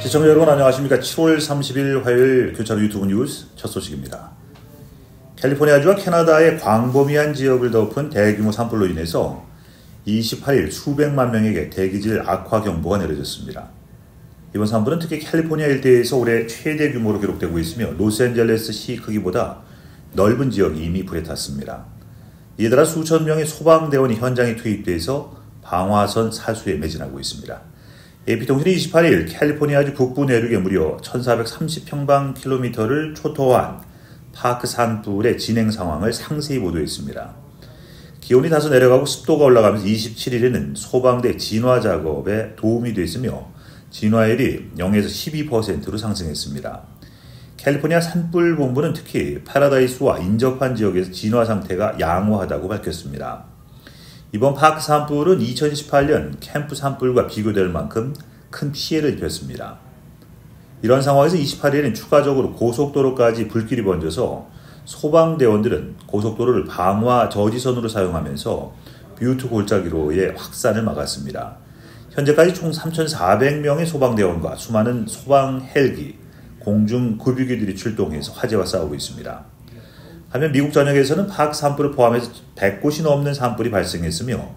시청자 여러분 안녕하십니까. 7월 30일 화요일 교차로 유튜브 뉴스 첫 소식입니다. 캘리포니아주와 캐나다의 광범위한 지역을 덮은 대규모 산불로 인해서 28일 수백만 명에게 대기질 악화 경보가 내려졌습니다. 이번 산불은 특히 캘리포니아 일대에서 올해 최대 규모로 기록되고 있으며 로스앤젤레스 시 크기보다 넓은 지역이 이미 불에 탔습니다. 이에 따라 수천 명의 소방대원이 현장에 투입돼서 방화선 사수에 매진하고 있습니다. AP통신이 28일 캘리포니아주 북부 내륙에 무려 1430평방킬로미터를 초토화한 파크 산불의 진행 상황을 상세히 보도했습니다. 기온이 다소 내려가고 습도가 올라가면서 27일에는 소방대 진화 작업에 도움이 됐으며 진화율이 0에서 12%로 상승했습니다. 캘리포니아 산불본부는 특히 파라다이스와 인접한 지역에서 진화 상태가 양호하다고 밝혔습니다. 이번 파크 산불은 2018년 캠프 산불과 비교될 만큼 큰 피해를 입혔습니다. 이런 상황에서 28일에는 추가적으로 고속도로까지 불길이 번져서 소방대원들은 고속도로를 방화 저지선으로 사용하면서 뷰트 골짜기로의 확산을 막았습니다. 현재까지 총 3,400명의 소방대원과 수많은 소방 헬기, 공중 급유기들이 출동해서 화재와 싸우고 있습니다. 반면 미국 전역에서는 파크 산불을 포함해서 100곳이 넘는 산불이 발생했으며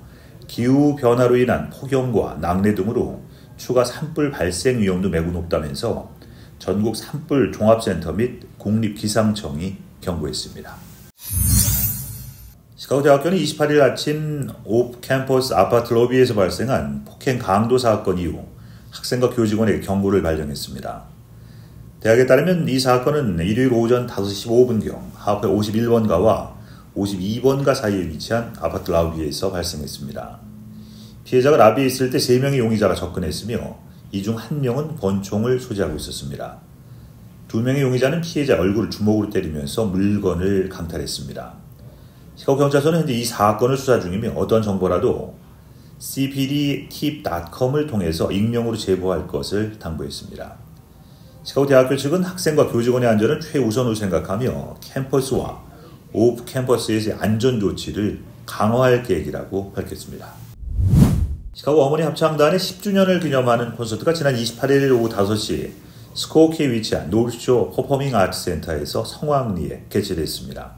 기후변화로 인한 폭염과 낙뢰 등으로 추가 산불 발생 위험도 매우 높다면서 전국 산불 종합센터 및 국립기상청이 경고했습니다. 시카고 대학교는 28일 아침 오프 캠퍼스 아파트 로비에서 발생한 폭행 강도 사건 이후 학생과 교직원에게 경고를 발령했습니다. 대학에 따르면 이 사건은 일요일 오전 5시 15분경 하프의 51번가와 52번가 사이에 위치한 아파트 라비에서 발생했습니다. 피해자가 라비에 있을 때 3명의 용의자가 접근했으며 이 중 1명은 권총을 소지하고 있었습니다. 2명의 용의자는 피해자 얼굴을 주먹으로 때리면서 물건을 강탈했습니다. 시카고 경찰서는 현재 이 사건을 수사 중이며 어떤 정보라도 cpdtip.com을 통해서 익명으로 제보할 것을 당부했습니다. 시카고 대학교 측은 학생과 교직원의 안전을 최우선으로 생각하며 캠퍼스와 오프 캠퍼스에서의 안전 조치를 강화할 계획이라고 밝혔습니다. 시카고 어머니 합창단의 10주년을 기념하는 콘서트가 지난 28일 오후 5시 스코어키에 위치한 노스쇼 퍼포밍 아트 센터에서 성황리에 개최됐습니다.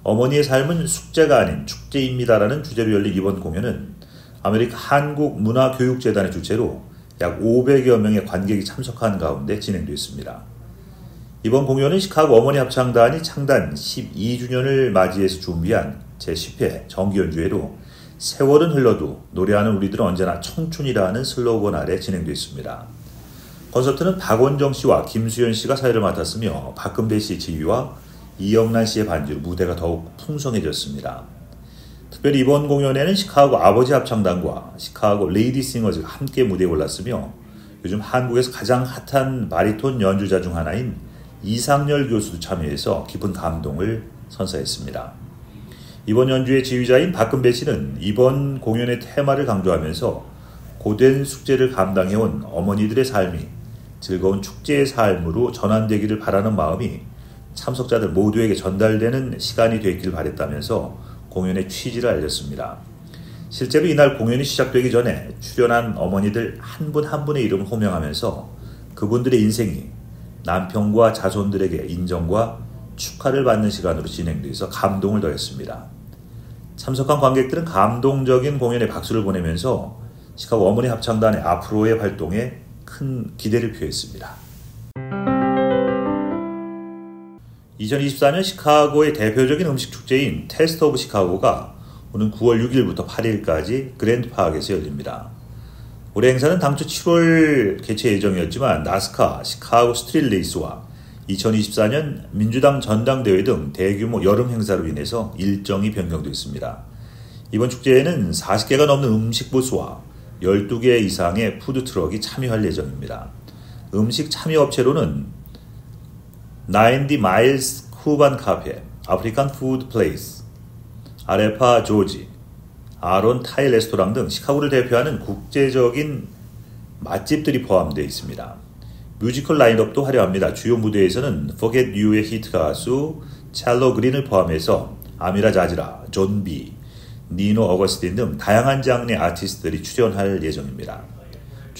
어머니의 삶은 숙제가 아닌 축제입니다라는 주제로 열린 이번 공연은 아메리카 한국문화교육재단의 주최로 약 500여 명의 관객이 참석한 가운데 진행됐습니다. 이번 공연은 시카고 어머니 합창단이 창단 12주년을 맞이해서 준비한 제10회 정기연주회로 세월은 흘러도 노래하는 우리들은 언제나 청춘이라는 슬로건 아래 진행됐습니다. 콘서트는 박원정 씨와 김수현 씨가 사회를 맡았으며 박금대 씨의 지휘와 이영란 씨의 반주로 무대가 더욱 풍성해졌습니다. 특별히 이번 공연에는 시카고 아버지 합창단과 시카고 레이디 싱어즈가 함께 무대에 올랐으며 요즘 한국에서 가장 핫한 바리톤 연주자 중 하나인 이상열 교수도 참여해서 깊은 감동을 선사했습니다. 이번 연주의 지휘자인 박금배 씨는 이번 공연의 테마를 강조하면서 고된 숙제를 감당해온 어머니들의 삶이 즐거운 축제의 삶으로 전환되기를 바라는 마음이 참석자들 모두에게 전달되는 시간이 됐길 바랬다면서 공연의 취지를 알렸습니다. 실제로 이날 공연이 시작되기 전에 출연한 어머니들 한 분 한 분의 이름을 호명하면서 그분들의 인생이 남편과 자손들에게 인정과 축하를 받는 시간으로 진행돼서 감동을 더했습니다. 참석한 관객들은 감동적인 공연에 박수를 보내면서 시카고 어머니 합창단의 앞으로의 활동에 큰 기대를 표했습니다. 2024년 시카고의 대표적인 음식 축제인 테스트 오브 시카고가 오는 9월 6일부터 8일까지 그랜드 파크에서 열립니다. 올해 행사는 당초 7월 개최 예정이었지만 나스카, 시카고 스트릿 레이스와 2024년 민주당 전당대회 등 대규모 여름 행사로 인해서 일정이 변경됐습니다. 이번 축제에는 40개가 넘는 음식 부스와 12개 이상의 푸드트럭이 참여할 예정입니다. 음식 참여 업체로는 90 마일스 쿠반 카페, 아프리칸 푸드 플레이스, 아레파 조지, 아론 타이 레스토랑 등 시카고를 대표하는 국제적인 맛집들이 포함되어 있습니다. 뮤지컬 라인업도 화려합니다. 주요 무대에서는 Forget You의 히트 가수 찰로 그린을 포함해서 아미라 자지라, 존 비, 니노 어거스틴 등 다양한 장르의 아티스트들이 출연할 예정입니다.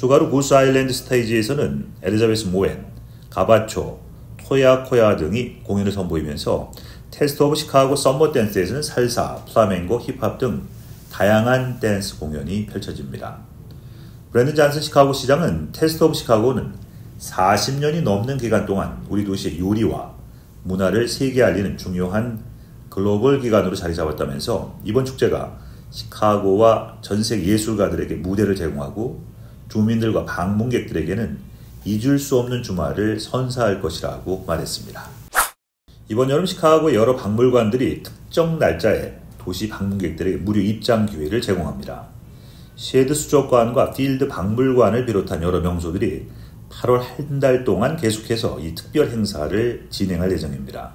추가로 구스 아일랜드 스테이지에서는 엘리자베스 모엔, 가바초, 토야코야 등이 공연을 선보이면서 테스트 오브 시카고 썸머 댄스에서는 살사, 플라멩고, 힙합 등 다양한 댄스 공연이 펼쳐집니다. 브랜든 잔슨 시카고 시장은 테스트 오브 시카고는 40년이 넘는 기간 동안 우리 도시의 요리와 문화를 세계에 알리는 중요한 글로벌 기관으로 자리 잡았다면서 이번 축제가 시카고와 전 세계 예술가들에게 무대를 제공하고 주민들과 방문객들에게는 잊을 수 없는 주말을 선사할 것이라고 말했습니다. 이번 여름 시카고의 여러 박물관들이 특정 날짜에 도시 방문객들에게 무료 입장 기회를 제공합니다. 쉐드 수족관과 필드 박물관을 비롯한 여러 명소들이 8월 한 달 동안 계속해서 이 특별 행사를 진행할 예정입니다.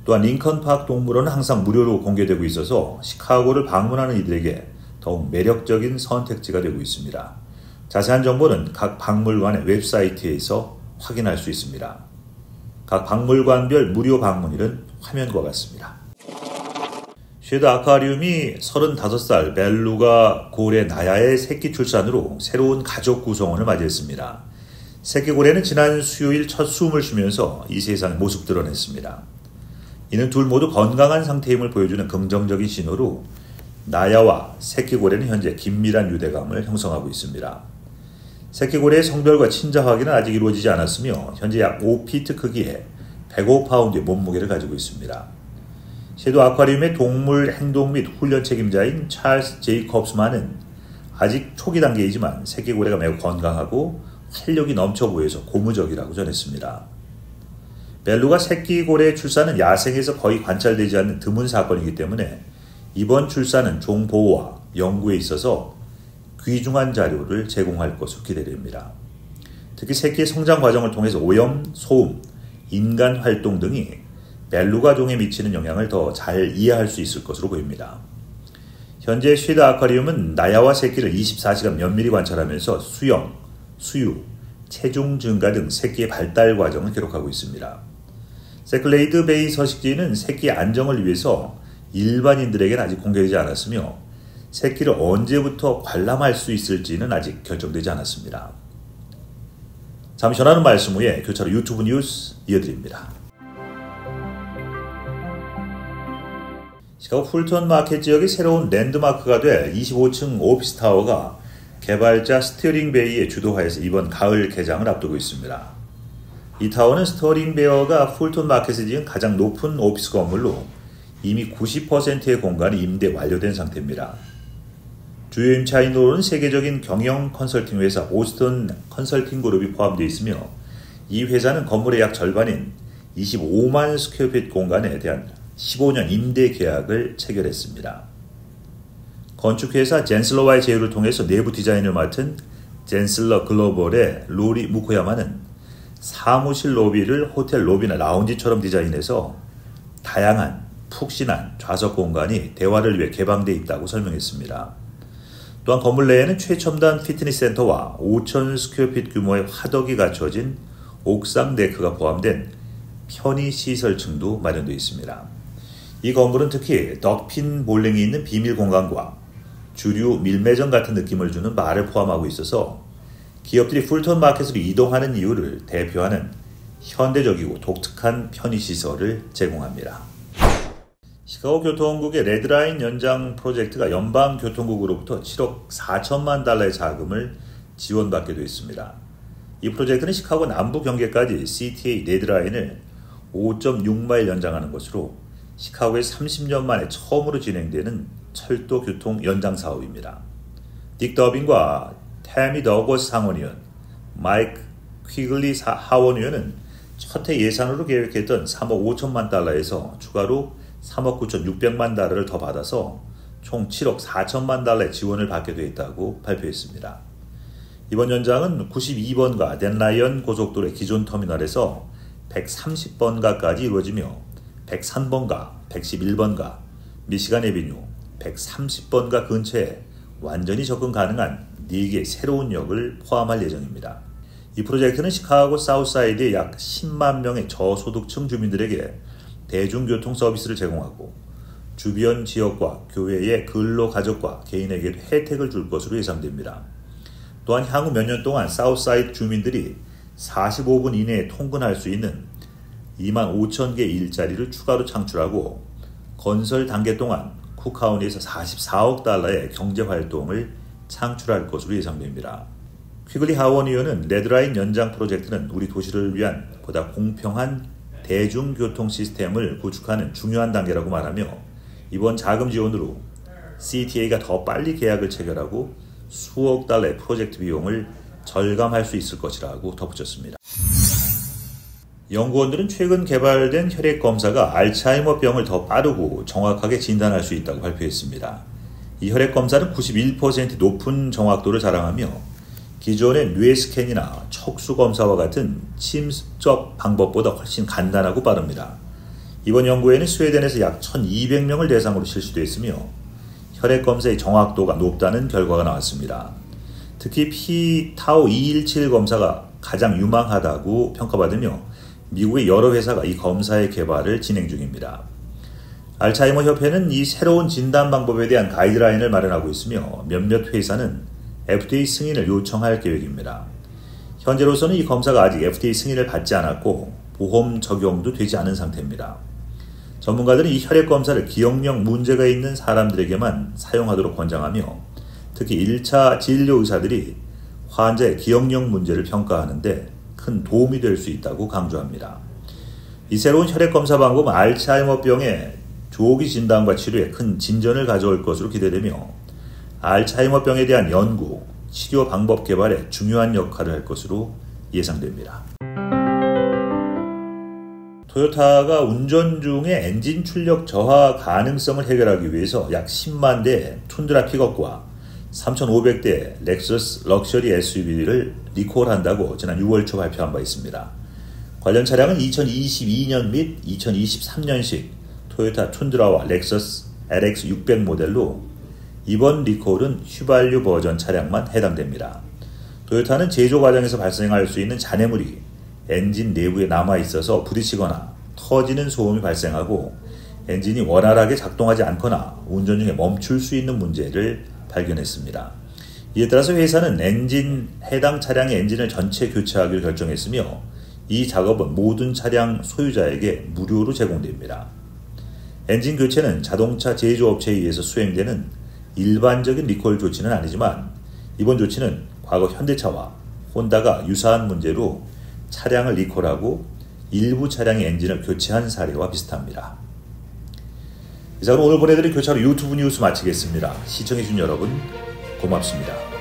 또한 링컨파크 동물원은 항상 무료로 공개되고 있어서 시카고를 방문하는 이들에게 더욱 매력적인 선택지가 되고 있습니다. 자세한 정보는 각 박물관의 웹사이트에서 확인할 수 있습니다. 각 박물관별 무료 방문일은 화면과 같습니다. 쉐드 아쿠아리움이 35살 벨루가 고래 나야의 새끼 출산으로 새로운 가족 구성원을 맞이했습니다. 새끼 고래는 지난 수요일 첫 숨을 쉬면서 이 세상의 모습 드러냈습니다. 이는 둘 모두 건강한 상태임을 보여주는 긍정적인 신호로 나야와 새끼 고래는 현재 긴밀한 유대감을 형성하고 있습니다. 새끼 고래의 성별과 친자 확인은 아직 이루어지지 않았으며 현재 약 5피트 크기의 105파운드의 몸무게를 가지고 있습니다. 쉐드 아쿠아리움의 동물 행동 및 훈련 책임자인 찰스 제이콥스만은 아직 초기 단계이지만 새끼 고래가 매우 건강하고 활력이 넘쳐 보여서 고무적이라고 전했습니다. 벨루가 새끼 고래 출산은 야생에서 거의 관찰되지 않는 드문 사건이기 때문에 이번 출산은 종 보호와 연구에 있어서 귀중한 자료를 제공할 것으로 기대됩니다. 특히 새끼의 성장 과정을 통해서 오염, 소음, 인간 활동 등이 벨루가 종에 미치는 영향을 더 잘 이해할 수 있을 것으로 보입니다. 현재 쉐드 아쿠아리움은 나야와 새끼를 24시간 면밀히 관찰하면서 수영, 수유, 체중 증가 등 새끼의 발달 과정을 기록하고 있습니다. 세클레이드 베이 서식지는 새끼의 안정을 위해서 일반인들에게는 아직 공개되지 않았으며 새끼를 언제부터 관람할 수 있을지는 아직 결정되지 않았습니다. 잠시 전하는 말씀 후에 교차로 유튜브 뉴스 이어드립니다. 시카고 풀턴 마켓 지역의 새로운 랜드마크가 될 25층 오피스타워가 개발자 스티어링 베이의 주도하에서 이번 가을 개장을 앞두고 있습니다. 이 타워는 스티어링 베어가 풀턴 마켓에 지은 가장 높은 오피스 건물로 이미 90%의 공간이 임대 완료된 상태입니다. 주요 임차인으로는 세계적인 경영 컨설팅 회사 오스턴 컨설팅 그룹이 포함되어 있으며 이 회사는 건물의 약 절반인 25만 스퀘어핏 공간에 대한 15년 임대 계약을 체결했습니다. 건축회사 젠슬러와의 제휴를 통해서 내부 디자인을 맡은 젠슬러 글로벌의 로리 무코야마는 사무실 로비를 호텔 로비나 라운지처럼 디자인해서 다양한 푹신한 좌석 공간이 대화를 위해 개방되어 있다고 설명했습니다. 또한 건물 내에는 최첨단 피트니스 센터와 5,000 스퀘어핏 규모의 화덕이 갖춰진 옥상 데크가 포함된 편의시설층도 마련되어 있습니다. 이 건물은 특히 덕핀 볼링이 있는 비밀 공간과 주류 밀매점 같은 느낌을 주는 바를 포함하고 있어서 기업들이 풀턴 마켓으로 이동하는 이유를 대표하는 현대적이고 독특한 편의시설을 제공합니다. 시카고 교통국의 레드라인 연장 프로젝트가 연방교통국으로부터 7억 4천만 달러의 자금을 지원받게 되었습니다. 이 프로젝트는 시카고 남부 경계까지 CTA 레드라인을 5.6마일 연장하는 것으로 시카고에 30년 만에 처음으로 진행되는 철도 교통 연장 사업입니다. 딕 더빈과 태미 더거스 상원의원, 마이크 퀴글리 하원의원은 첫 해 예산으로 계획했던 3억 5천만 달러에서 추가로 3억 9,600만 달러를 더 받아서 총 7억 4천만 달러의 지원을 받게 되어 있다고 발표했습니다. 이번 연장은 92번가 댄라이언 고속도로의 기존 터미널에서 130번가까지 이루어지며 103번가, 111번가, 미시간 애비뉴, 130번가 근처에 완전히 접근 가능한 4개의 새로운 역을 포함할 예정입니다. 이 프로젝트는 시카고 사우스사이드의 약 10만 명의 저소득층 주민들에게 대중교통 서비스를 제공하고 주변 지역과 교회의 근로가족과 개인에게 혜택을 줄 것으로 예상됩니다. 또한 향후 몇 년 동안 사우스사이드 주민들이 45분 이내에 통근할 수 있는 25,000개 일자리를 추가로 창출하고 건설 단계 동안 쿡카운티에서 44억 달러의 경제활동을 창출할 것으로 예상됩니다. 퀴글리 하원 의원은 레드라인 연장 프로젝트는 우리 도시를 위한 보다 공평한 대중교통 시스템을 구축하는 중요한 단계라고 말하며 이번 자금 지원으로 CTA가 더 빨리 계약을 체결하고 수억 달러의 프로젝트 비용을 절감할 수 있을 것이라고 덧붙였습니다. 연구원들은 최근 개발된 혈액 검사가 알츠하이머병을 더 빠르고 정확하게 진단할 수 있다고 발표했습니다. 이 혈액 검사는 91% 높은 정확도를 자랑하며 기존의 뇌 스캔이나 척수 검사와 같은 침습적 방법보다 훨씬 간단하고 빠릅니다. 이번 연구에는 스웨덴에서 약 1,200명을 대상으로 실시됐으며 혈액 검사의 정확도가 높다는 결과가 나왔습니다. 특히 p-tau 217 검사가 가장 유망하다고 평가받으며 미국의 여러 회사가 이 검사의 개발을 진행 중입니다. 알츠하이머 협회는 이 새로운 진단 방법에 대한 가이드라인을 마련하고 있으며 몇몇 회사는 FDA 승인을 요청할 계획입니다. 현재로서는 이 검사가 아직 FDA 승인을 받지 않았고 보험 적용도 되지 않은 상태입니다. 전문가들은 이 혈액 검사를 기억력 문제가 있는 사람들에게만 사용하도록 권장하며 특히 1차 진료 의사들이 환자의 기억력 문제를 평가하는데 큰 도움이 될 수 있다고 강조합니다. 이 새로운 혈액 검사 방법은 알츠하이머병의 조기 진단과 치료에 큰 진전을 가져올 것으로 기대되며 알츠하이머병에 대한 연구, 치료 방법 개발에 중요한 역할을 할 것으로 예상됩니다. 토요타가 운전 중에 엔진 출력 저하 가능성을 해결하기 위해서 약 10만 대 툰드라 픽업과 3,500대 렉서스 럭셔리 SUV를 리콜한다고 지난 6월 초 발표한 바 있습니다. 관련 차량은 2022년 및 2023년식 토요타 툰드라와 렉서스 LX600 모델로 이번 리콜은 휘발유 버전 차량만 해당됩니다. 토요타는 제조 과정에서 발생할 수 있는 잔해물이 엔진 내부에 남아있어서 부딪히거나 터지는 소음이 발생하고 엔진이 원활하게 작동하지 않거나 운전 중에 멈출 수 있는 문제를 발견했습니다. 이에 따라서 회사는 해당 차량의 엔진을 전체 교체하기로 결정했으며 이 작업은 모든 차량 소유자에게 무료로 제공됩니다. 엔진 교체는 자동차 제조업체에 의해서 수행되는 일반적인 리콜 조치는 아니지만 이번 조치는 과거 현대차와 혼다가 유사한 문제로 차량을 리콜하고 일부 차량의 엔진을 교체한 사례와 비슷합니다. 이상으로 오늘 보내드린 교차로 유튜브 뉴스 마치겠습니다. 시청해주신 여러분 고맙습니다.